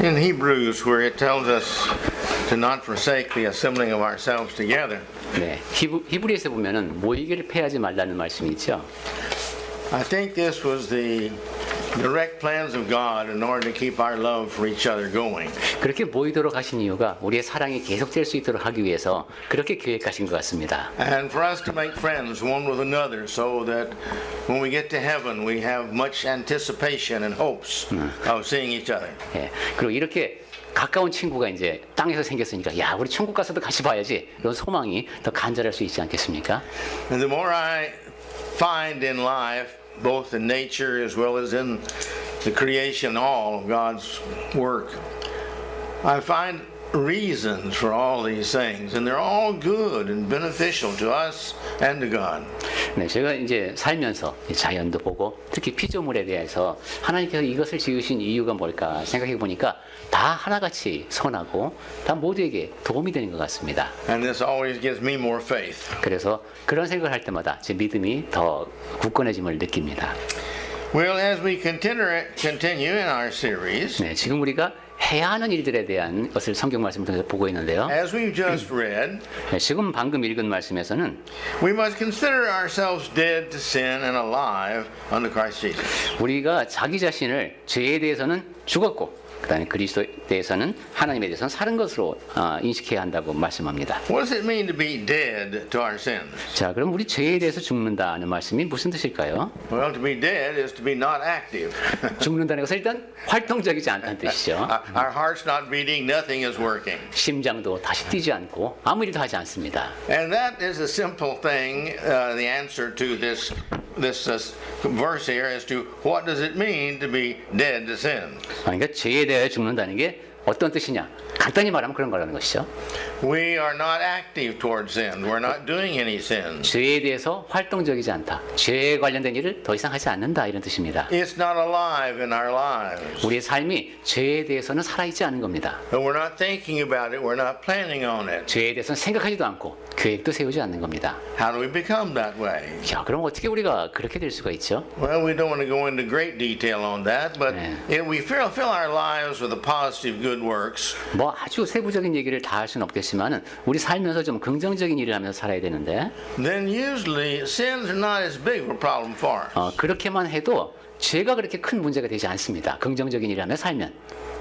In Hebrews, where it tells us to not forsake the assembling of ourselves together, 네, 히브리에서 보면은 모이기를 패하지 말라는 말씀이 있죠. I think this was the direct plans of God in order to keep our love for each other going. 그렇게 모이도록 하신 이유가 우리의 사랑이 계속될 수 있도록 하기 위해서 그렇게 계획하신 것 같습니다. And for us to make friends one with another so that when we get to heaven we have much anticipation and hopes of seeing each other. 예, 그리고 이렇게 가까운 친구가 이제 땅에서 생겼으니까 야 우리 천국 가서도 같이 봐야지 이런 소망이 더 간절할 수 있지 않겠습니까? And the more I find in life, both in nature as well as in the creation, all of God's work, I find reasons for all these things, and they're all good and beneficial to us and to God. 네, 제가 이제 살면서 자연도 보고 특히 피조물에 대해서 하나님께서 이것을 지으신 이유가 뭘까 생각해 보니까 다 하나같이 선하고 다 모두에게 도움이 되는 것 같습니다. And this always gives me more faith. 그래서 그런 생각을 할 때마다 제 믿음이 더 굳건해짐을 느낍니다. Well, as we continue in our series, 네, 지금 우리가 해야 하는 일들에 대한 것을 성경 말씀을 통해서 보고 있는데요. as we've just read, 네, 지금 방금 읽은 말씀에서는 we must consider ourselves dead to sin and alive unto Christ Jesus. 우리가 자기 자신을 죄에 대해서는 죽었고 그다음에 그리스도에 대해서는 하나님에 대해서는 사는 것으로 인식해야 한다고 말씀합니다. What does it mean to be dead to our sins? 자, 그럼 우리 죄에 대해서 죽는다는 말씀이 무슨 뜻일까요? Well, to be dead is to be not active. 죽는다는 것은 일단 활동적이지 않다는 뜻이죠. Our heart's not beating, nothing is working. 심장도 다시 뛰지 않고 아무 일도 하지 않습니다. And that is a simple thing, the answer to this verse here as to what does it mean to be dead to sin. 그러니까 죄에 대해 죽는다는 게 어떤 뜻이냐? 간단히 말하면 그런 거라는 것이죠. We are not active towards sin. We're not doing any sins. 죄에 대해서 활동적이지 않다. 죄에 관련된 일을 더 이상 하지 않는다 이런 뜻입니다. It's not alive in our lives. 우리의 삶이 죄에 대해서는 살아있지 않은 겁니다. And we're not thinking about it. We're not planning on it. 죄에 대해서는 생각하지도 않고 계획도 세우지 않는 겁니다. How do we become that way? 자, 그럼 어떻게 우리가 그렇게 될 수가 있죠? Well, we don't want to go into great detail on that, but if we fill our lives with the positive good works, 뭐 아주 세부적인 얘기를 다 할 수는 없겠지만은 우리 살면서 좀 긍정적인 일을 하면서 살아야 되는데 then usually sins are not as big of a problem for us. 그렇게만 해도 죄가 그렇게 큰 문제가 되지 않습니다. 긍정적인 일을 하며 살면.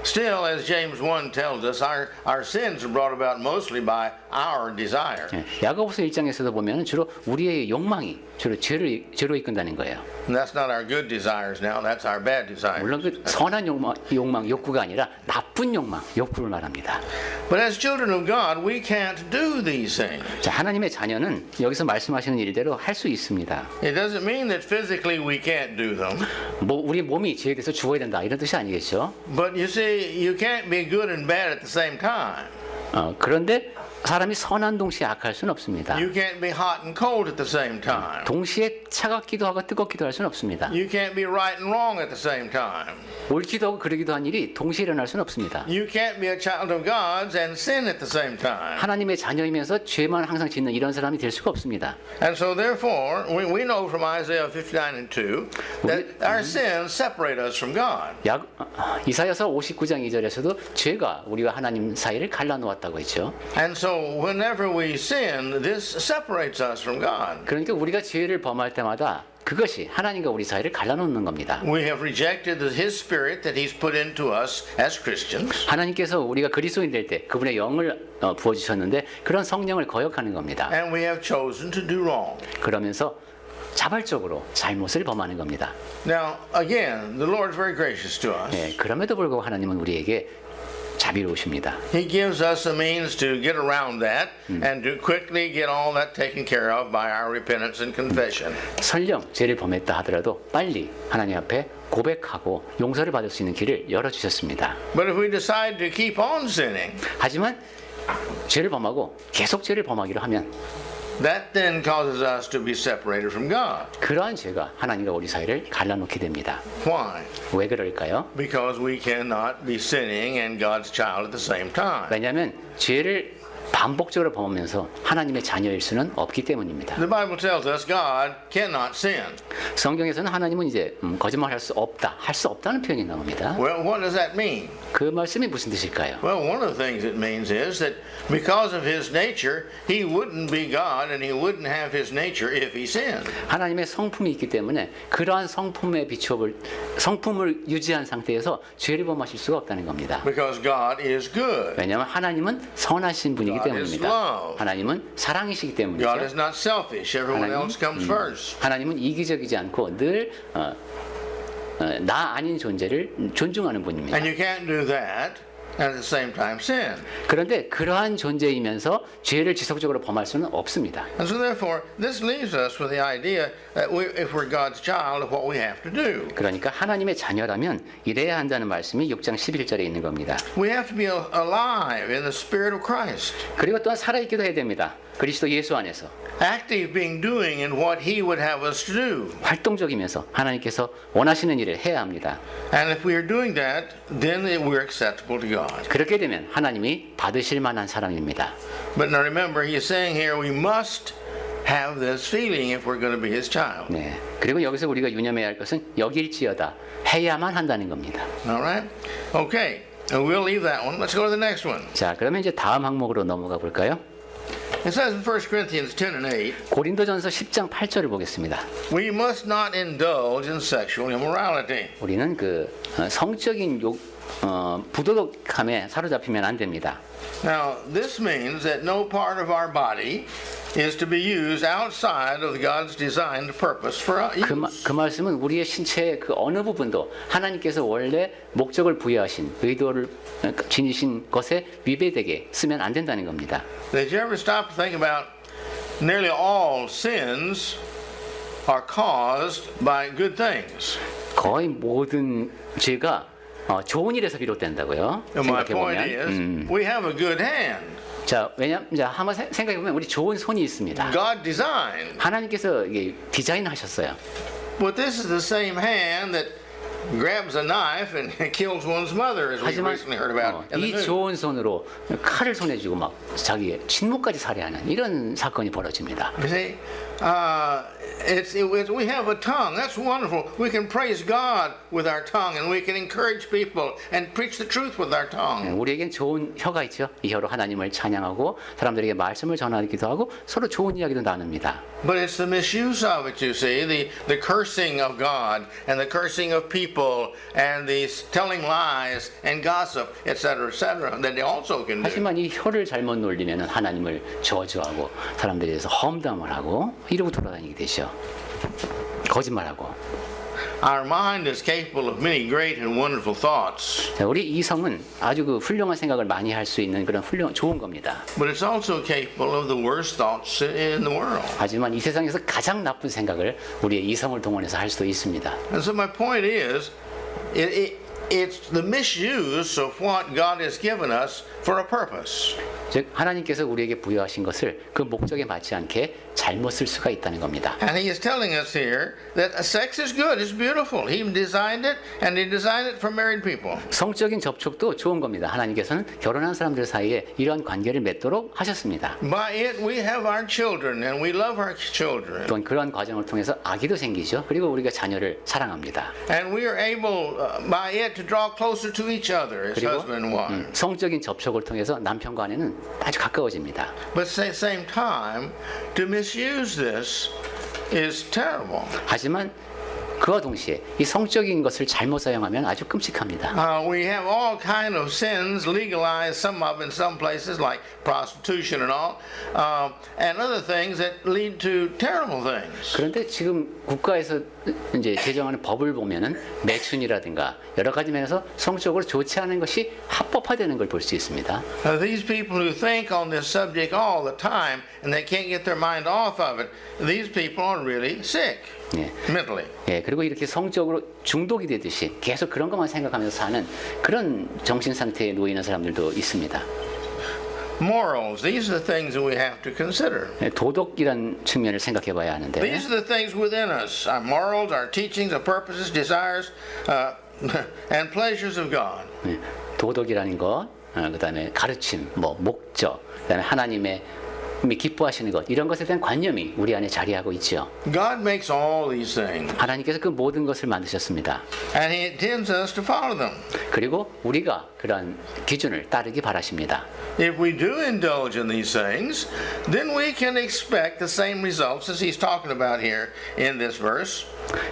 Still, as James 1 tells us, our sins are brought about mostly by our desire. 야고보서 1장에서도 보면 주로 우리의 욕망이 주로 죄로 이끈다는 거예요. And that's not our good desires now, that's our bad desires. 물론 그 선한 욕망, 욕구가 아니라 나쁜 욕망, 욕구를 말합니다. But as children of God, we can't do these things. 자, 하나님의 자녀는 여기서 말씀하시는 일대로 할 수 있습니다. It doesn't mean that physically we can't do them. 뭐 우리 몸이 죄에 대해서 죽어야 된다 이런 뜻이 아니겠죠? But you see, you can't be good and bad at the same time. 그런데 사람이 선한 동시에 악할 수는 없습니다. You can't be hot and cold at the same time. 동시에 차갑기도 하고 뜨겁기도 할 수는 없습니다. You can't be right and wrong at the same time. 옳기도 하고 그러기도 한 일이 동시에 일어날 수는 없습니다. You can't be a child of God's and sin at the same time. 하나님의 자녀이면서 죄만 항상 짓는 이런 사람이 될 수가 없습니다. And so therefore, we know from Isaiah 59 and 2 that our sins separate us from God. 이사야서 59장 2절에서도 죄가 우리와 하나님 사이를 갈라놓았다고 했죠. And so whenever we sin, this separates us from God. 그러니까 우리가 죄를 범할 때마다 그것이 하나님과 우리 사이를 갈라놓는 겁니다. We have rejected His Spirit that He's put into us as Christians. 하나님께서 우리가 그리스도인 될 때 그분의 영을 부어주셨는데 그런 성령을 거역하는 겁니다. And we have chosen to do wrong. 그러면서 자발적으로 잘못을 범하는 겁니다. Now, again, the Lord is very gracious to us. 네, 그럼에도 불구하고 하나님은 우리에게 자비로우십니다. He gives us a means to get around that and to quickly get all that taken care of by our repentance and confession. 설령 죄를 범했다 하더라도 빨리 하나님 앞에 고백하고 용서를 받을 수 있는 길을 열어주셨습니다. But if we decide to keep on sinning, 하지만 죄를 범하고 계속 죄를 범하기로 하면 that then causes us to be separated from God. 그러한 죄가 하나님과 우리 사이를 갈라놓게 됩니다. Why? 왜 그럴까요? Because we cannot be sinning and God's child at the same time. 왜냐하면 죄를 반복적으로 범하면서 하나님의 자녀일 수는 없기 때문입니다. The Bible tells us God cannot sin. 성경에서는 하나님은 이제 거짓말할 수 없다, 할 수 없다는 표현이 나옵니다. Well, what does that mean? 그 말씀이 무슨 뜻일까요? Well, one of the things it means is that because of his nature, he wouldn't be God and he wouldn't have his nature if he sinned. 하나님의 성품이 있기 때문에 그러한 성품을 유지한 상태에서 죄를 범하실 수가 없다는 겁니다. Because God is good. 왜냐하면 하나님은 선하신 분이기 God is 때문입니다. love. 하나님은 사랑이시기 God is 때문이죠. not selfish. Everyone 하나님, else comes first. 하나님은 이기적이지 않고 늘 나 아닌 존재를 존중하는 분입니다. And you can't do that and at the same time sin. 그런데 그러한 존재이면서 죄를 지속적으로 범할 수는 없습니다. And so therefore, this leaves us with the idea that if we're God's child, of what we have to do. 그러니까 하나님의 자녀라면 이래야 한다는 말씀이 6장 11절에 있는 겁니다. We have to be alive in the Spirit of Christ. 그리고 또한 살아있기도 해야 됩니다. 그리스도 예수 안에서. Active being doing in what he would have us to do. 활동적이면서 하나님께서 원하시는 일을 해야 합니다. And if we are doing that, then we're acceptable to God. 그렇게 되면 하나님이 받으실 만한 사람입니다. But now remember, he is saying here we must have this feeling if we're going to be his child. 네. 그리고 여기서 우리가 유념해야 할 것은 여길지어다 해야만 한다는 겁니다. All right? Okay. And we'll leave that one. Let's go to the next one. 자, 그러면 이제 다음 항목으로 넘어가 볼까요? It says in 1 Corinthians 10 and 8, 고린도전서 10장 8절을 보겠습니다. we must not indulge in sexual immorality. 우리는 성적인 부도덕함에 사로잡히면 안 됩니다. Now, this means that no part of our body is to be used outside of God's designed purpose for use. 그 말씀은 우리의 신체의 그 어느 부분도 하나님께서 원래 목적을 부여하신 의도를 지니신 것에 위배되게 쓰면 안 된다는 겁니다. Did you ever stop to think about nearly all sins are caused by good things? 거의 모든 죄가 좋은 일에서 비롯된다고요. And my 생각해 point is, 보면. we have a good hand. 자, 한번 생각해 보면 우리 좋은 손이 있습니다. God designed. 하나님께서 이게 디자인하셨어요. But this is the same hand that grabs a knife and kills one's mother, as we 하지만 recently heard about in the 이 news. 좋은 손으로 칼을 손에 쥐고 막 자기의 친모까지 살해하는 이런 사건이 벌어집니다. You see, we have a tongue. That's wonderful. We can praise God with our tongue, and we can encourage people and preach the truth with our tongue. 우리에겐 좋은 혀가 있죠. 이 혀로 하나님을 찬양하고 사람들에게 말씀을 전하기도 하고 서로 좋은 이야기도 나눕니다. But it's the misuse of it, you see, the cursing of God and the cursing of people and the telling lies and gossip, etc., that they also can do. 하지만 이 혀를 잘못 놀리면 하나님을 저주하고 사람들에 대해서 험담을 하고 이러고 돌아다니게 되죠. 거짓말하고. Our mind is capable of many great and wonderful thoughts, 우리 이성은 아주 훌륭한 생각을 많이 할 수 있는 그런 좋은 겁니다. but it's also capable of the worst thoughts in the world. 하지만 이 세상에서 가장 나쁜 생각을 우리의 이성을 동원해서 할 수도 있습니다. And so my point is, it's the misuse of what God has given us for a purpose. 즉 하나님께서 우리에게 부여하신 것을 그 목적에 맞지 않게 잘못 쓸 수가 있다는 겁니다. And he is telling us here that sex is good, it's beautiful. He designed it, and he designed it for married people. 성적인 접촉도 좋은 겁니다. 하나님께서는 결혼한 사람들 사이에 이런 관계를 맺도록 하셨습니다. By it we have our children, and we love our children. 또한 그런 과정을 통해서 아기도 생기죠. 그리고 우리가 자녀를 사랑합니다. And we are able, by it, to draw closer to each other as 그리고 husband and wife. 성적인 접촉을 통해서 남편과 아내는 아주 가까워집니다. But at the same time, to misuse this is terrible. 하지만 그와 동시에 이 성적인 것을 잘못 사용하면 아주 끔찍합니다. We have all kind of sins legalized, some of in some places like prostitution and all, and other things that lead to terrible things. 그런데 지금 국가에서 이제 제정하는 법을 보면은 매춘이라든가 여러 가지 면에서 성적으로 좋지 않은 것이 합법화되는 걸 볼 수 있습니다. These people who think on this subject all the time and they can't get their mind off of it, these people are really sick 예. mentally. 예, 그리고 이렇게 성적으로 중독이 되듯이 계속 그런 것만 생각하면서 사는 그런 정신 상태에 놓여 있는 사람들도 있습니다. Morals, these are the things that we have to consider. 예, 도덕이란 측면을 생각해 봐야 하는데 These are the things within us, our morals, our teachings, our purposes, desires, and pleasures of God. 예, 도덕이라는 것, 그다음에 가르침, 뭐 목적, 그다음에 하나님의 기뻐하시는 것 이런 것에 대한 관념이 우리 안에 자리하고 있죠. God makes all these things, 하나님께서 그 모든 것을 만드셨습니다. and He intends us to follow them. 그리고 우리가 그러한 기준을 따르기 바라십니다. If we do indulge in these things, then we can expect the same results as He's talking about here in this verse.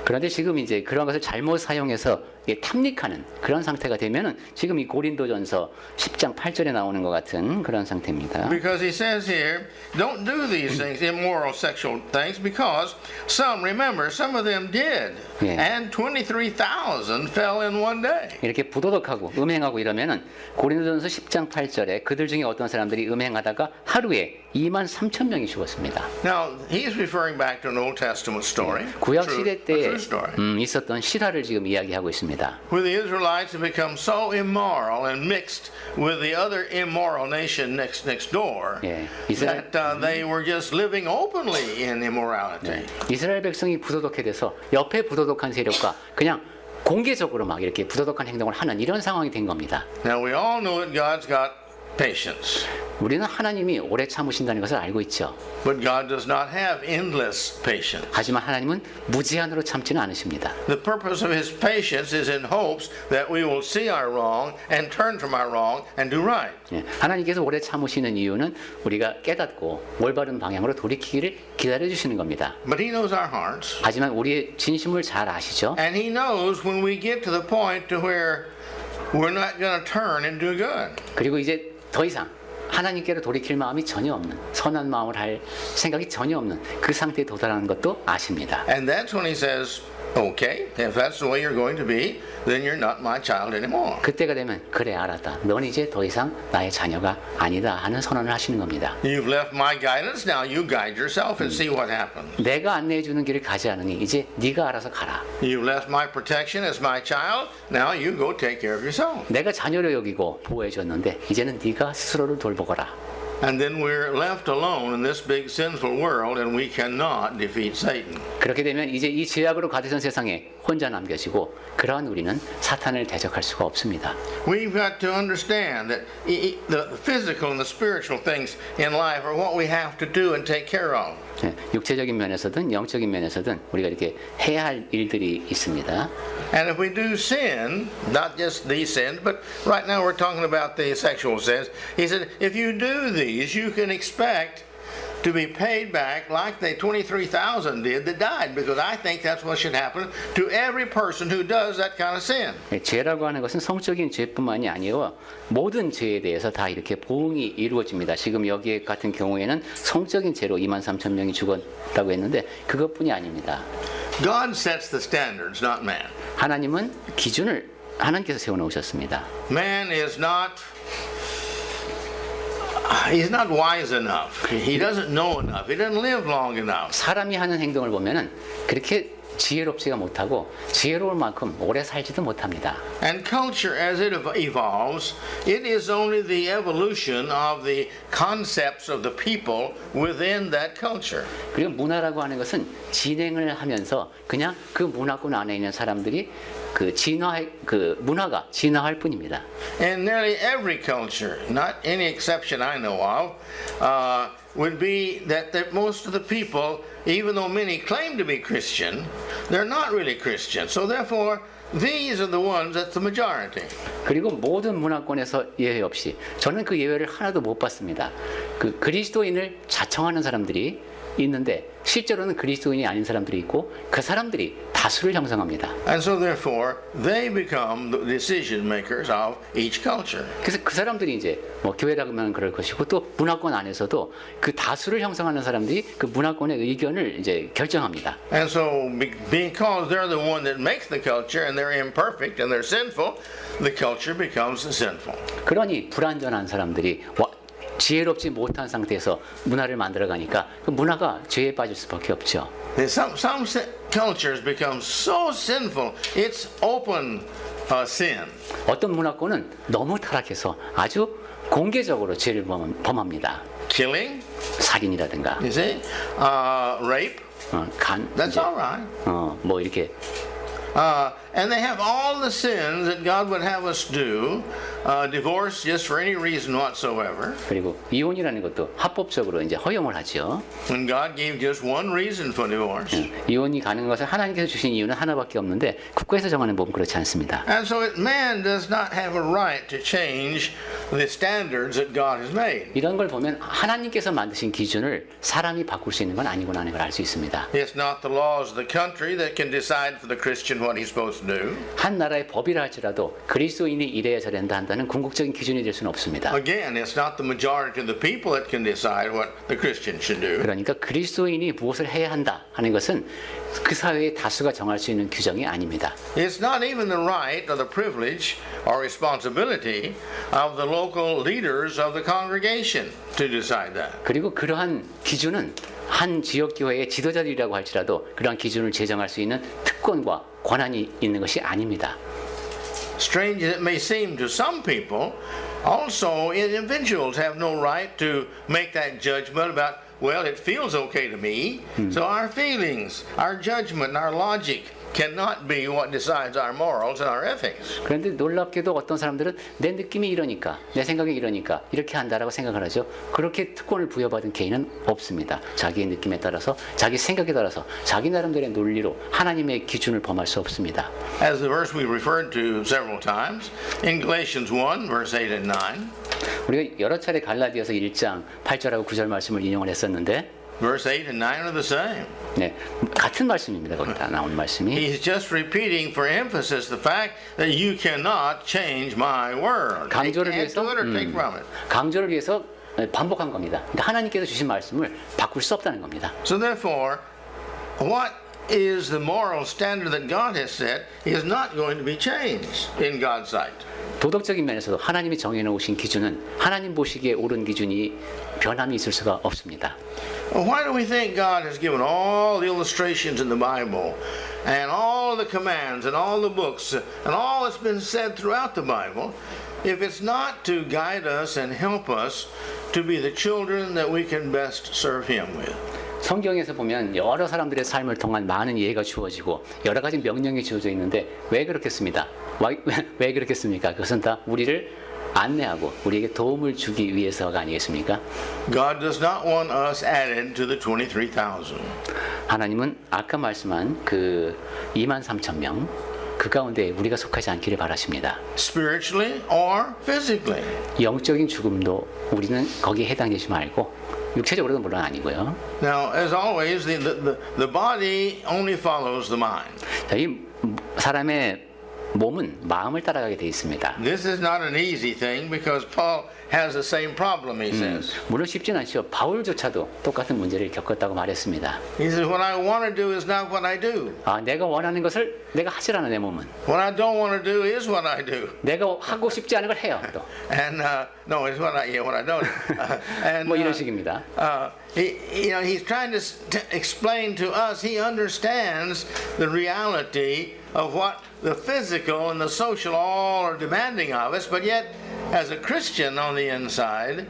그런데 지금 이제 그런 것을 잘못 사용해서 탐닉하는 그런 상태가 되면은 지금 이 고린도전서 10장 8절에 나오는 것 같은 그런 상태입니다. Because he says here, don't do these things, immoral sexual things, because some, remember, some of them did. Yeah. And 23,000 fell in one day. 이렇게 부도덕하고 음행하고 이러면은 고린도전서 10장 8절에 그들 중에 어떤 사람들이 음행하다가 하루에 23,000명이 죽었습니다. Now, he's referring back to an Old Testament story. 구약 True- 시대 a 때 true story. 있었던 실화를 지금 이야기하고 있습니다. Where the Israelites had become so immoral and mixed with the other immoral nation next door Yeah. 이스라엘- that they were just living openly in immorality. 이스라엘 백성이 부도덕해 돼서 옆에 부도덕한 세력과 그냥 공개적으로 막 이렇게 부도덕한 행동을 하는 이런 상황이 된 겁니다. Now, we all know that God's got patience. 우리는 하나님이 오래 참으신다는 것을 알고 있죠. But God does not have endless patience. 하지만 하나님은 무제한으로 참지는 않으십니다. The purpose of His patience is in hopes that we will see our wrong and turn from our wrong and do right. 예, 하나님께서 오래 참으시는 이유는 우리가 깨닫고 올바른 방향으로 돌이키기를 기다려 주시는 겁니다. But He knows our hearts. 하지만 우리의 진심을 잘 아시죠? And He knows when we get to the point to where we're not going to turn and do good. 그리고 이제 더 이상 하나님께로 돌이킬 마음이 전혀 없는 선한 마음을 할 생각이 전혀 없는 그 상태에 도달하는 것도 아십니다. And that's when He says, okay, if that's the way you're going to be, then you're not my child anymore. 그때가 되면 그래 알았다. 넌 이제 더 이상 나의 자녀가 아니다 하는 선언을 하시는 겁니다. You've left my guidance, now you guide yourself and see what happens. 내가 안내해 주는 길을 가지 않으니 이제 네가 알아서 가라. You've left my protection as my child, now you go take care of yourself. 내가 자녀로 여기고 보호해 줬는데 이제는 네가 스스로를 돌보거라. And then we're left alone in this big sinful world and we cannot defeat Satan. 그렇게 되면 이제 이 죄악으로 가득한 세상에 혼자 남겨지고 그러한 우리는 사탄을 대적할 수가 없습니다. We've got to understand that the physical and the spiritual things in life are what we have to do and take care of. 예, 육체적인 면에서든 영적인 면에서든 우리가 이렇게 해야 할 일들이 있습니다. And if we do sin, not just these sins, but right now we're talking about the sexual sins, he said, if you do these, you can expect to be paid back like the 23,000 did that died, because I think that's what should happen to every person who does that kind of sin. 예, 죄라고 하는 것은 성적인 죄뿐만이 아니고 모든 죄에 대해서 다 이렇게 보응이 이루어집니다. 지금 여기 같은 경우에는 성적인 죄로 23,000명이 죽었다고 했는데 그것뿐이 아닙니다. God sets the standards, not man. 하나님은 기준을 하나님께서 세워놓으셨습니다. Man is not he's not wise enough. He doesn't know enough. He doesn't live long enough. 사람이 하는 행동을 보면은 그렇게 지혜롭지가 못하고 지혜로울 만큼 오래 살지도 못합니다. And culture, as it evolves, it is only the evolution of the concepts of the people within that culture. 그리고 문화라고 하는 것은 진행을 하면서 그냥 그 문화권 안에 있는 사람들이 그 문화가 진화할 뿐입니다. And nearly every culture, not any exception I know of, would be that most of the people, even though many claim to be Christian, they're not really Christian. So therefore, these are the ones that's the majority. 그리고 모든 문화권에서 예외 없이 저는 그 예외를 하나도 못 봤습니다. 그 그리스도인을 자청하는 사람들이 있는데 실제로는 그리스도인이 아닌 사람들이 있고 그 사람들이 다수를 형성합니다. And so therefore, they become the decision makers of each culture. 그래서 그 사람들이 이제 뭐 교회라면 그럴 것이고 또 문화권 안에서도 그 다수를 형성하는 사람들이 그 문화권의 의견을 이제 결정합니다. And so because they're the one that makes the culture and they're imperfect and they're sinful, the culture becomes sinful. 그러니 불완전한 사람들이 지혜롭지 못한 상태에서 문화를 만들어가니까 그 문화가 죄에 빠질 수밖에 없죠. Some cultures become so sinful, it's open sin. 어떤 문화권은 너무 타락해서 아주 공개적으로 죄를 범합니다. Killing, 살인이라든가, you see, rape, 간, that's 이제, all right. 뭐 이렇게 and they have all the sins that God would have us do, divorce just for any reason whatsoever. 그리고 이혼이라는 것도 합법적으로 이제 허용을 하죠. When God gave just one reason for divorce. 이혼이 가능한 것을 하나님께서 주신 이유는 하나밖에 없는데 국가에서 정하는 법은 그렇지 않습니다. And so man does not have a right to change the standards that God has made. 이런 걸 보면 하나님께서 만드신 기준을 사람이 바꿀 수 있는 건 아니구나 하는 걸 알 수 있습니다. It's not the laws of the country that can decide for the Christian what he's supposed to do. 한 나라의 법이라 할지라도 그리스도인이 이래야 저래야 한다는 궁극적인 기준이 될 수는 없습니다. Again, it's not the majority of the people that can decide what the Christian should do. 그러니까 그리스도인이 무엇을 해야 한다 하는 것은 그 사회의 다수가 정할 수 있는 규정이 아닙니다. It's not even the right or the privilege or responsibility of the local leaders of the congregation to decide that. 그리고 그러한 기준은 한 지역교회의 지도자들이라고 할지라도 그러한 기준을 제정할 수 있는 특권과 권한이 있는 것이 아닙니다. Strange as it may seem to some people, also individuals have no right to make that judgment about, well, it feels okay to me. So our feelings, our judgment, and our logic cannot be what decides our morals and our ethics. 그런데 놀랍게도 어떤 사람들은 내 느낌이 이러니까, 내 생각이 이러니까 이렇게 한다라고 생각을 하죠. 그렇게 특권을 부여받은 개인은 없습니다. 자기의 느낌에 따라서, 자기 생각에 따라서, 자기 나름대로의 논리로 하나님의 기준을 범할 수 없습니다. As the verse we referred to several times, in Galatians 1, verse 8 and 9, 우리가 여러 차례 갈라디아서 1장 8절하고 9절 말씀을 인용을 했었는데 verse 8 and 9 are the same. 네, 같은 말씀입니다. 거기다 나온 말씀이. He's just repeating for emphasis the fact that you cannot change my word. 강조를 Add 위해서 to it or take from it. 강조를 위해서 반복한 겁니다. 그러니까 하나님께서 주신 말씀을 바꿀 수 없다는 겁니다. So therefore, what is the moral standard that God has set is not going to be changed in God's sight. 도덕적인 면에서도 하나님이 정해놓으신 기준은 하나님 보시기에 옳은 기준이 변함이 있을 수가 없습니다. Why do we think God has given all the illustrations in the Bible and all the commands and all the books and all that's been said throughout the Bible if it's not to guide us and help us to be the children that we can best serve Him with? 성경에서 보면 여러 사람들의 삶을 통한 많은 예가 주어지고 여러 가지 명령이 주어져 있는데 왜 그렇겠습니다? 왜 그렇겠습니까? 그것은 다 우리를 안내하고 우리에게 도움을 주기 위해서가 아니겠습니까? God does not want us added to the 23,000. 하나님은 아까 말씀한 그 23,000명 그 가운데 우리가 속하지 않기를 바라십니다. Spiritually or physically. 영적인 죽음도 우리는 거기에 해당되지 말고 육체적으로도 물론 아니고요. Now, as always, the body only follows the mind. 자, 이 사람의 몸은 마음을 따라가게 돼 있습니다. This is not an easy thing because Paul has the same problem, he says. 물론 쉽진 않죠. 바울조차도 똑같은 문제를 겪었다고 말했습니다. He says, what I want to do is not what I do. 아, 내가 원하는 것을 내가 하질 않아 내 몸은. What I don't want to do is what I do. 내가 하고 싶지 않은 걸 해요. 또. And no, it's what I don't. And 뭐 이런 식입니다. he's trying to explain to us. He understands the reality of what the physical and the social all are demanding of us, but yet, as a Christian on the inside,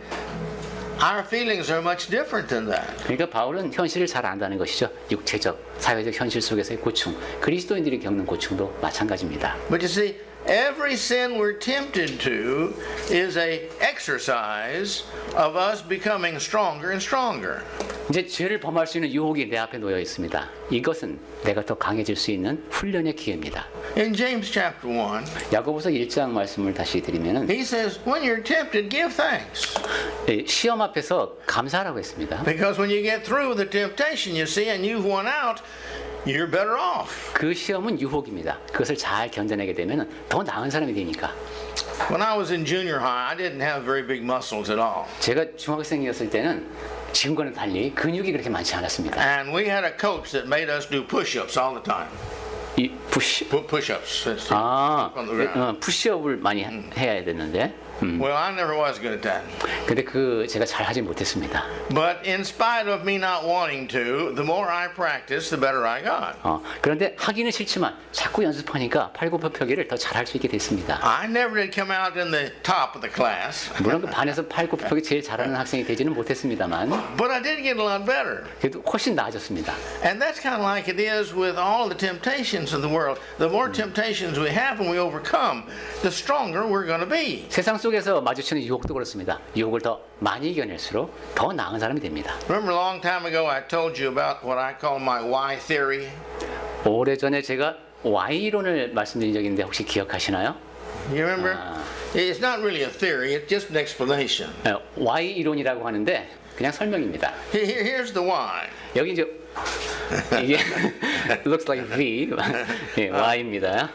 our feelings are much different than that. 그러니까 바울은 현실을 잘 안다는 것이죠. 육체적, 사회적 현실 속에서의 고충, 그리스도인들이 겪는 고충도 마찬가지입니다. But you see, every sin we're tempted to is a exercise of us becoming stronger and stronger. 이제 죄를 범할 수 있는 유혹이 내 앞에 놓여 있습니다. 이것은 내가 더 강해질 수 있는 훈련의 기회입니다. In James chapter 1, 야고보서 1장 말씀을 다시 드리면은 he says, when you're tempted, give thanks. 시험 앞에서 감사하라고 했습니다. Because when you get through the temptation, you see, and you've won out, you're better off. 그 시험은 유혹입니다. 그것을 잘 견뎌내게 되면 더 나은 사람이 되니까. When I was in junior high, I didn't have very big muscles at all. 제가 중학생이었을 때는 지금과는 달리 근육이 그렇게 많지 않았습니다. And we had a coach that made us do push-ups all the time. 이 Push-ups. 푸시업을 많이 해야 됐는데. Well, I never was good at that. 근데 제가 잘 하지 못했습니다. But in spite of me not wanting to, the more I practiced, the better I got. 그런데 하기는 싫지만 자꾸 연습하니까 팔굽혀펴기를 더 잘할 수 있게 됐습니다. I never did come out in the top of the class. 물론 그 반에서 팔굽혀펴기 제일 잘하는 학생이 되지는 못했습니다만 But I did get a lot better. 그래도 훨씬 나아졌습니다. And that's kind of like it is with all the temptations temptations of the world. The more temptations we have and we overcome, the stronger we're going to be. 세상 속에서 마주치는 유혹도 그렇습니다. 유혹을 더 많이 이겨낼수록 더 나은 사람이 됩니다. Remember a long time ago I told you about what I call my why theory? 오래전에 제가 Y이론을 말씀드린 적이 있는데 혹시 기억하시나요? You remember? It's not really a theory, it's just an explanation. Y이론이라고 하는데 그냥 설명입니다. Here's the why. 여기 이제 이게 looks like V, 예, Y입니다.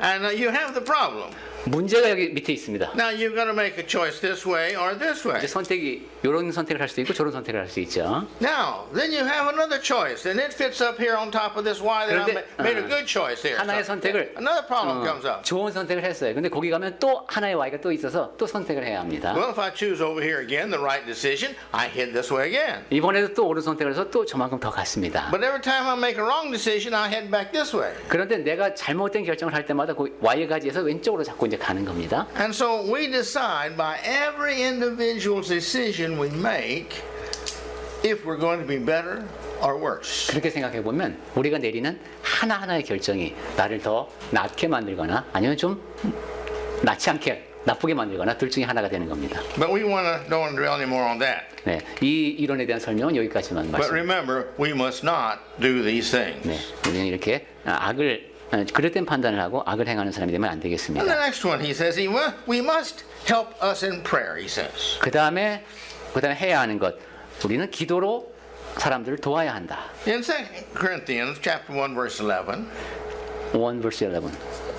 And you have the problem. 문제가 여기 밑에 있습니다. Now you've got to make a choice this way or this way. 이제 선택이 이런 선택을 할 수도 있고 저런 선택을 할 수 있죠. Now, then you have another choice, and it fits up here on top of this why that 그런데, I made a good choice here. 하나의 So, 선택을 another problem comes up. 좋은 선택을 했어요. 근데 거기 가면 또 하나의 Y가 또 있어서 또 선택을 해야 합니다. Well, if I choose over here again the right decision, I head this way again. 이번에도 또 옳은 선택을 해서 또 저만큼 더 갔습니다. But every time I make a wrong decision, I head back this way. 그런데 내가 잘못된 결정을 할 때마다 그 Y의 가지에서 왼쪽으로 자꾸 이제 가는 겁니다. And so we decide by every individual decision we make if we're going to be better or worse. 그렇게 생각해 보면 우리가 내리는 하나하나의 결정이 나를 더 낫게 만들거나 아니면 좀 낫지 않게 나쁘게 만들거나 둘 중에 하나가 되는 겁니다. But we don't want to dwell any more on that. 네, 이 이론에 대한 설명은 여기까지만 But 말씀. remember, we must not do these things. 네, 우리는 이렇게 악을 그릇된 판단을 하고 악을 행하는 사람이 되면 안 And the 되겠습니다. next one, he says, we must help us in prayer, he says. 그 다음에 해야 하는 것, 우리는 기도로 사람들을 도와야 한다. In 2 Corinthians chapter 1, verse 11, 1 verse 11.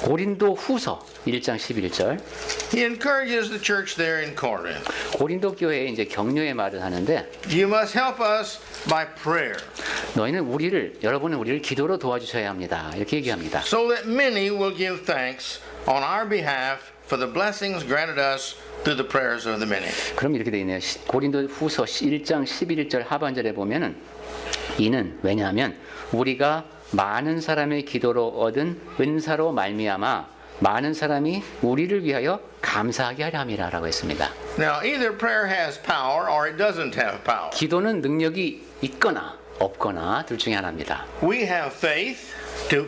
고린도 후서 1장 11절. he encourages the church there in Corinth. 고린도 교회에 이제 격려의 말을 하는데 You must help us by prayer, 여러분은 우리를 기도로 도와주셔야 합니다. 이렇게 얘기합니다. so that many will give thanks on our behalf for the blessings granted us through the prayers of the many. 그럼 이렇게 돼 있네요. 고린도 후서 1장 11절 하반절에 보면은 이는 왜냐하면 우리가 많은 사람의 기도로 얻은 은사로 말미암아 많은 사람이 우리를 위하여 감사하게 하려 함이라라고 했습니다. Now, either prayer has power or it doesn't have power. 기도는 능력이 있거나 없거나 둘 중에 하나입니다. We have faith to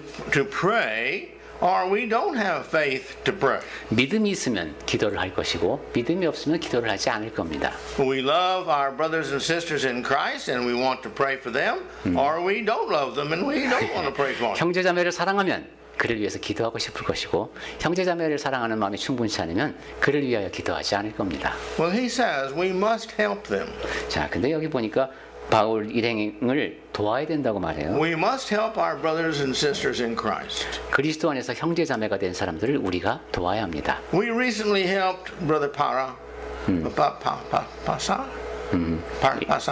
pray, or we don't have faith to pray. 믿음이 있으면 기도를 할 것이고 믿음이 없으면 기도를 하지 않을 겁니다. We love our brothers and sisters in Christ and we want to pray for them, or we don't love them and we don't want to pray for them. 형제자매를 사랑하면 그를 위해서 기도하고 싶을 것이고 형제자매를 사랑하는 마음이 충분치 않으면 그를 위하여 기도하지 않을 겁니다. Well, he says we must help them. 자, 근데 여기 보니까 바울 일행을 도와야 된다고 말해요. We must help our brothers and sisters in Christ. 그리스도 안에서 형제자매가 된 사람들을 우리가 도와야 합니다. We recently helped Brother Pasa,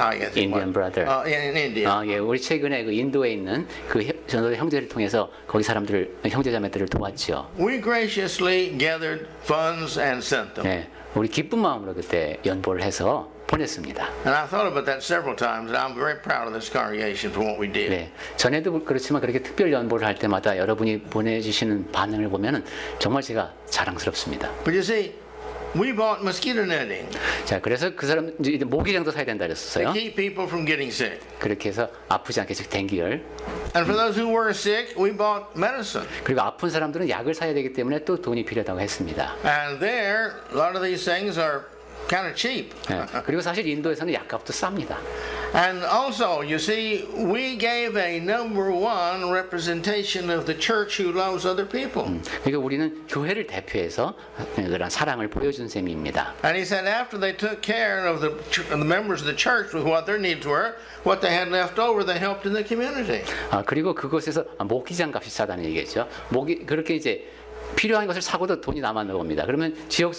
I guess. Indian brother. In India. 예, 우리 최근에 그 인도에 있는 그 전도 형제를 통해서 거기 사람들을 형제자매들을 도왔죠. We graciously gathered funds and sent them. 네, 우리 기쁜 마음으로 그때 연보를 해서 보냈습니다. And I thought about that several times, and I'm very proud of this congregation for what we did. 네, 전에도 그렇지만 그렇게 특별 연보를 할 때마다 여러분이 보내주시는 반응을 보면은 정말 제가 자랑스럽습니다. But you see, we bought mosquito netting 자, 그래서 그 사람 이제 모기장도 사야 된다 to 그랬었어요. keep people from getting sick. 그렇게 해서 아프지 않게 즉 댕기열. And for those who were sick, we bought medicine. 그리고 아픈 사람들은 약을 사야 되기 때문에 또 돈이 필요하다고 했습니다. And there, a lot of these things are kind of cheap. 네, 그리고 사실 인도에서는 약값도 쌉니다. And also, you see, we gave a number one representation of the church who loves other people. 그러니까 우리는 교회를 대표해서 그런 사랑을 보여준 셈입니다. And he said after they took care of the members of the church with what their needs were, what they had left over, they helped in the community. 그리고 그곳에서 모기장 값이 싸다는 얘기겠죠. 그렇게 이제 필요한 것을 사고도 돈이 남았나 봅니다. 그러면 지역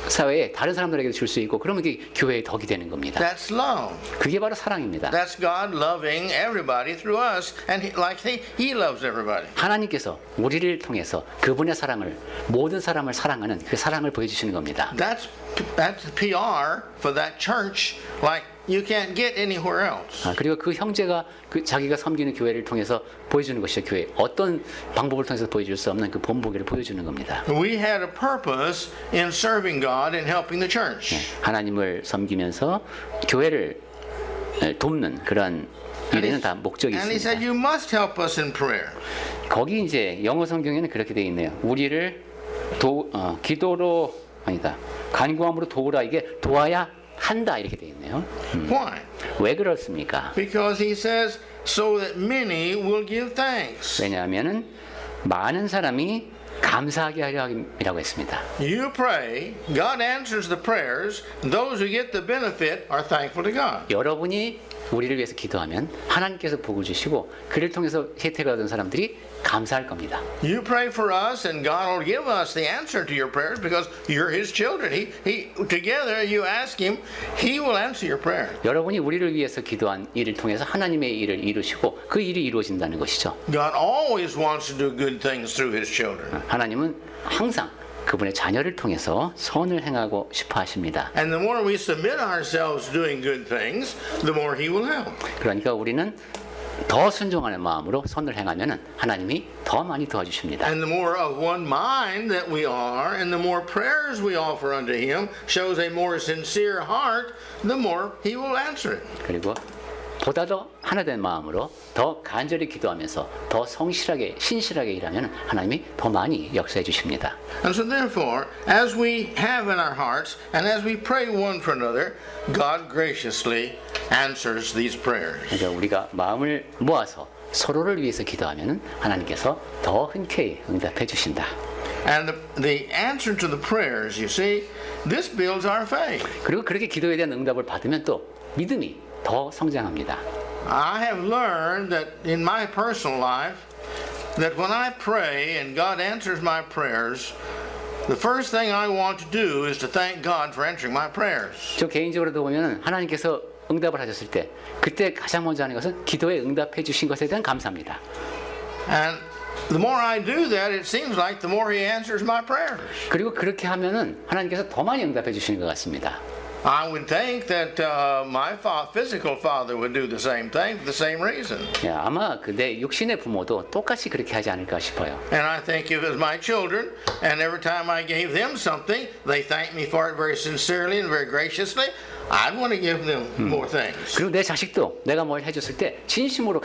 사회에 다른 사람들에게 줄 수 있고 그러면 이게 교회의 덕이 되는 겁니다. That's love. 그게 바로 사랑입니다. That's God loving everybody through us, and He loves everybody. 하나님께서 우리를 통해서 그분의 사랑을 모든 사람을 사랑하는 그 사랑을 보여주시는 겁니다. That's PR for that church, like you can't get anywhere else. 그리고 그 형제가 자기가 섬기는 교회를 통해서 보여주는 것이죠. 교회 어떤 방법을 통해서 보여줄 수 없는 그 본보기를 보여주는 겁니다. We had a purpose in serving God and helping the church. 하나님을 섬기면서 교회를 돕는 그런 일에는 다 목적이 And he said, 있습니다. you must help us in prayer. 거기 이제 영어 성경에는 그렇게 되어 있네요. 우리를 기도로 아니다. 간구함으로 도우라 이게 도와야 한다 이렇게 되어 있네요. Why? 왜 그렇습니까? Because he says, so that many will give thanks. 왜냐하면은 많은 사람이 감사하게 하려 함이라고 했습니다. You pray, God answers the prayers, and those who get the benefit are thankful to God. 여러분이 우리를 위해서 기도하면 하나님께서 복을 주시고 그를 통해서 혜택을 얻은 사람들이 감사할 겁니다. You pray for us, and God will give us the answer to your prayers because you're His children. Together, you ask Him, He will answer your prayer. 여러분이 우리를 위해서 기도한 일을 통해서 하나님의 일을 이루시고 그 일이 이루어진다는 것이죠. God always wants to do good things through His children. 하나님은 항상 그분의 자녀를 통해서 선을 행하고 싶어 하십니다. And the more we submit ourselves to doing good things, the more He will help. 그러니까 우리는 더 순종하는 마음으로 선을 행하면 하나님이 더 많이 도와주십니다. And the more of one mind that we are, and the more prayers we offer unto Him, shows a more sincere heart, the more He will answer it. 그리고 보다 더 하나된 마음으로 더 간절히 기도하면서 더 성실하게 신실하게 일하면 하나님이 더 많이 역사해 주십니다. And so therefore, as we have in our hearts, and as we pray one for another, God graciously answers these prayers. 그러니까 우리가 마음을 모아서 서로를 위해서 기도하면 하나님께서 더 흔쾌히 응답해 주신다. And the answer to the prayers, you see, this builds our faith. 그리고 그렇게 기도에 대한 응답을 받으면 또 믿음이 더 성장합니다. I have learned that in my personal life, that when I pray and God answers my prayers, the first thing I want to do is to thank God for answering my prayers. 저 개인적으로도 보면 하나님께서 응답을 하셨을 때 그때 가장 먼저 하는 것은 기도에 응답해 주신 것에 대한 감사합니다. And the more I do that, it seems like the more He answers my prayers. 그리고 그렇게 하면은 하나님께서 더 많이 응답해 주시는 것 같습니다. I would think that my physical father would do the same thing for the same reason. 예, 아마 내 육신의 부모도 똑같이 그렇게 하지 않을까 싶어요. And I think if it was my children, and every time I gave them something, they thanked me for it very sincerely and very graciously, I'd want to give them more things. 그리고 내 자식도 내가 뭘 해줬을 때 진심으로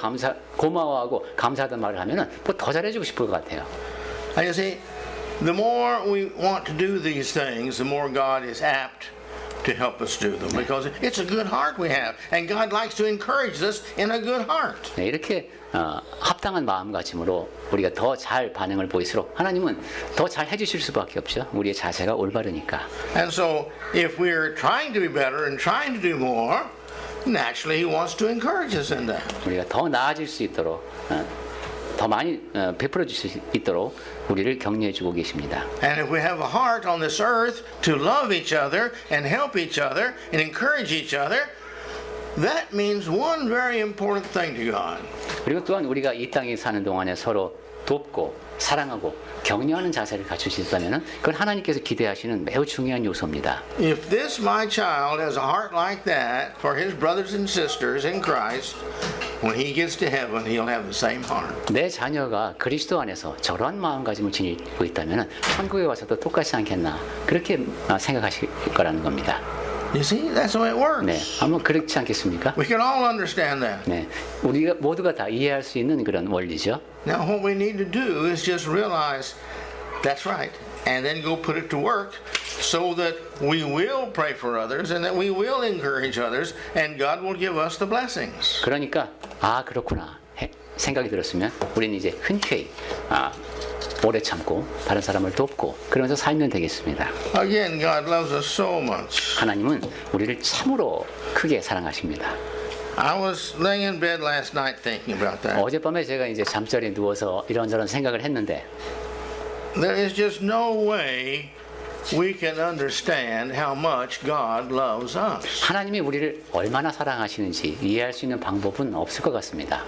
고마워하고 감사하다는 말을 하면은 뭐 더 잘해주고 싶을 것 같아요. And you see, the more we want to do these things, the more God is apt to help us do them, because it's a good heart we have, and God likes to encourage us in a good heart. 네, 이렇게 합당한 마음가짐으로 우리가 더 잘 반응을 보일수록 하나님은 더 잘 해주실 수밖에 없죠. 우리의 자세가 올바르니까. And so, if we're trying to be better and trying to do more, naturally He wants to encourage us in that. 우리가 더 나아질 수 있도록 더 많이 베풀어 주실 수 있도록 우리를 격려해 주고 계십니다. And if we have a heart on this earth to love each other and help each other and encourage each other, that means one very important thing to God. 그리고 또한 우리가 이 땅에 사는 동안에 서로 돕고 사랑하고 격려하는 자세를 갖추셨다면 그건 하나님께서 기대하시는 매우 중요한 요소입니다. If this my child has a heart like that for his brothers and sisters in Christ, when he gets to heaven, he'll have the same heart. 내 자녀가 그리스도 안에서 저러한 마음가짐을 지니고 있다면 천국에 와서도 똑같지 않겠나 그렇게 생각하실 거라는 겁니다. You see, that's the way it works. 네, 아마 그렇지 않겠습니까? We can all understand that. 네, 우리가 모두가 다 이해할 수 있는 그런 원리죠. Now, what we need to do is just realize that's right, and then go put it to work so that we will pray for others and that we will encourage others, and God will give us the blessings. 그러니까 그렇구나 생각이 들었으면 우리는 이제 흔쾌히 오래 참고 다른 사람을 돕고 그러면서 살면 되겠습니다. Again, God loves us so much. 하나님은 우리를 참으로 크게 사랑하십니다. I was laying in bed last night thinking about that. 어젯밤에 제가 이제 잠자리에 누워서 이런저런 생각을 했는데 There is just no way we can understand how much God loves us. 하나님이 우리를 얼마나 사랑하시는지 이해할 수 있는 방법은 없을 것 같습니다.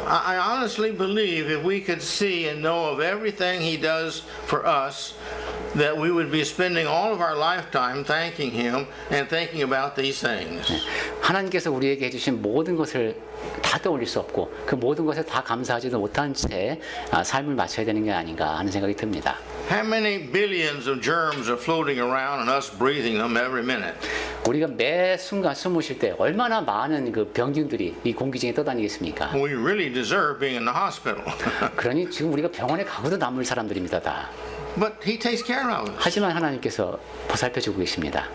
I honestly believe if we could see and know of everything He does for us, that we would be spending all of our lifetime thanking Him and thinking about these things. 하나님께서 우리에게 해주신 모든 것을 다 떠올릴 수 없고 그 모든 것에 다 감사하지도 못한 채 삶을 마쳐야 되는 게 아닌가 하는 생각이 듭니다. How many billions of germs are floating around and us breathing them every minute? 우리가 매 순간 숨을 쉴 때 얼마나 많은 그 병균들이 이 공기 중에 떠다니겠습니까? We really deserve being in the hospital. 그러니 지금 우리가 병원에 가고도 남을 사람들입니다 다. But He takes care of us. 하지만 하나님께서 보살펴주고 계십니다.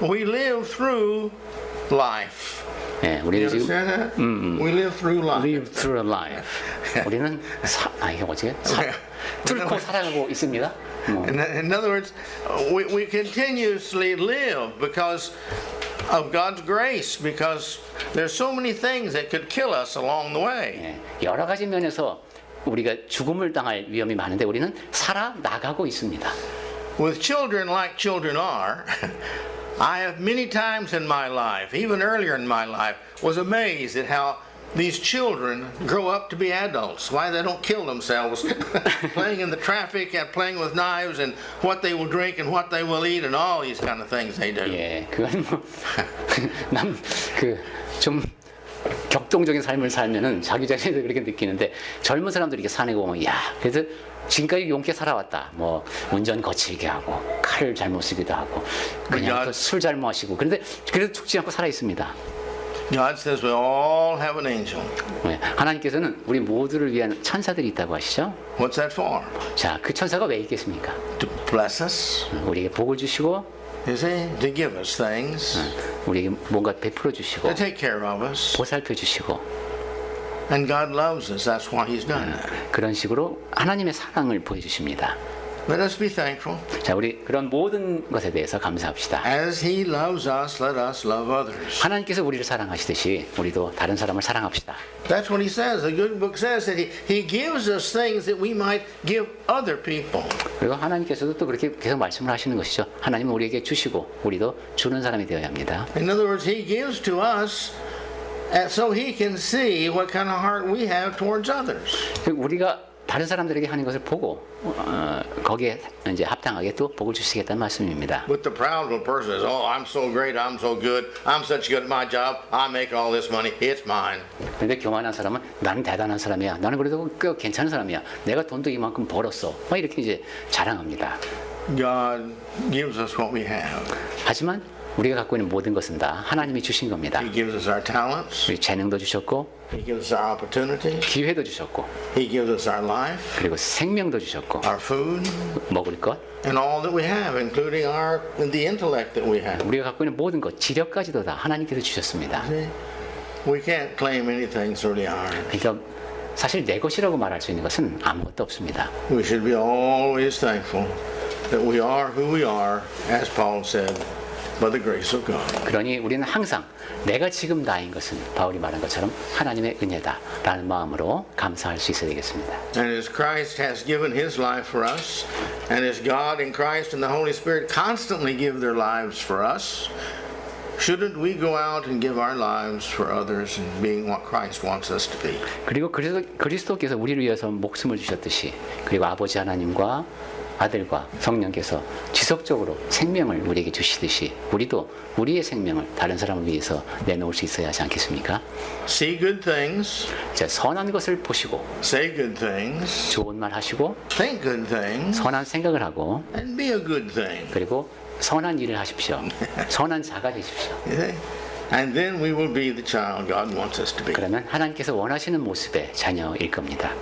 We live through life. 예, You 우리는 지금 understand that? We live through life. live through life. 우리는 이게 뭐지? 뚫고 살아가고 있습니다. In other words, we continuously live because of God's grace, because there's so many things that could kill us along the way. 예, 여러 가지 면에서 우리가 죽음을 당할 위험이 많은데 우리는 살아 나가고 있습니다. With children like children are, I have many times in my life, even earlier in my life, was amazed at how these children grow up to be adults. Why they don't kill themselves playing in the traffic and playing with knives and what they will drink and what they will eat and all these kind of things they do. 예, 그건 뭐남그좀 격동적인 삶을 살면은 자기 자신도 그렇게 느끼는데 젊은 사람들이 이렇게 산에 보면 야 그래서 지금까지 용케 살아왔다. 뭐 운전 거칠게 하고 칼을 잘못 쓰기도 하고 그냥 또 술 잘 마시고 그런데 그래도 죽지 않고 살아 있습니다. God says we all have an angel. 네, 하나님께서는 우리 모두를 위한 천사들이 있다고 하시죠. What's that for? 자, 그 천사가 왜 있겠습니까? To bless us, 우리에게 복을 주시고 you see, to give us things, 우리에게 뭔가 베풀어 주시고 to take care of us. 보살펴 주시고 And God loves us. That's why He's done that. 그런 식으로 하나님의 사랑을 보여주십니다. Let us be thankful. 자, 우리 그런 모든 것에 대해서 감사합시다. As He loves us, let us love others. 하나님께서 우리를 사랑하시듯이 우리도 다른 사람을 사랑합시다. That's what He says. The good book says that He gives us things that we might give other people. 그리고 하나님께서도 또 그렇게 계속 말씀을 하시는 것이죠. 하나님은 우리에게 주시고 우리도 주는 사람이 되어야 합니다. In other words, He gives to us so He can see what kind of heart we have towards others. 우리가 다른 사람들에게 하는 것을 보고 거기에 이제 합당하게 또 복을 주시겠다는 말씀입니다. But the proud little person says, "Oh, I'm so great. I'm so good. I'm such good at my job. I make all this money. It's mine." 그런데 교만한 사람은 나는 대단한 사람이야. 나는 그래도 꽤 괜찮은 사람이야. 내가 돈도 이만큼 벌었어. 막 이렇게 이제 자랑합니다. God gives us what we have. 하지만 우리가 갖고 있는 모든 것은 다 하나님이 주신 겁니다. He gives us our talents. 우리 재능도 주셨고 He gives us our opportunity. 기회도 주셨고 He gives us our life, 그리고 생명도 주셨고 our food, 먹을 것 and all that we have, including the intellect that we have. 우리가 갖고 있는 모든 것 지력까지도 다 하나님께서 주셨습니다. See? We can't claim anything that's really ours. 그러니까 사실 내 것이라고 말할 수 있는 것은 아무것도 없습니다. We should be always thankful that we are who we are, as Paul said, by the grace of God. 그러니 우리는 항상 내가 지금 나인 것은 바울이 말한 것처럼 하나님의 은혜다라는 마음으로 감사할 수 있어야 되겠습니다. And as Christ has given His life for us, and as God and Christ and the Holy Spirit constantly give their lives for us, shouldn't we go out and give our lives for others and being what Christ wants us to be? 그리고 그리스도께서 우리를 위해서 목숨을 주셨듯이 그리고 아버지 하나님과 아들과 성령께서 지속적으로 생명을 우리에게 주시듯이 우리도 우리의 생명을 다른 사람을 위해서 내놓을 수 있어야 하지 않겠습니까? See good things, 자, 선한 것을 보시고 say good things, 좋은 말 하시고 think good things, 선한 생각을 하고 and be a good thing. 그리고 선한 일을 하십시오. 선한 자가 되십시오. You see? And then we will be the child God wants us to be. 그러면 하나님께서 원하시는 모습의 자녀일 겁니다.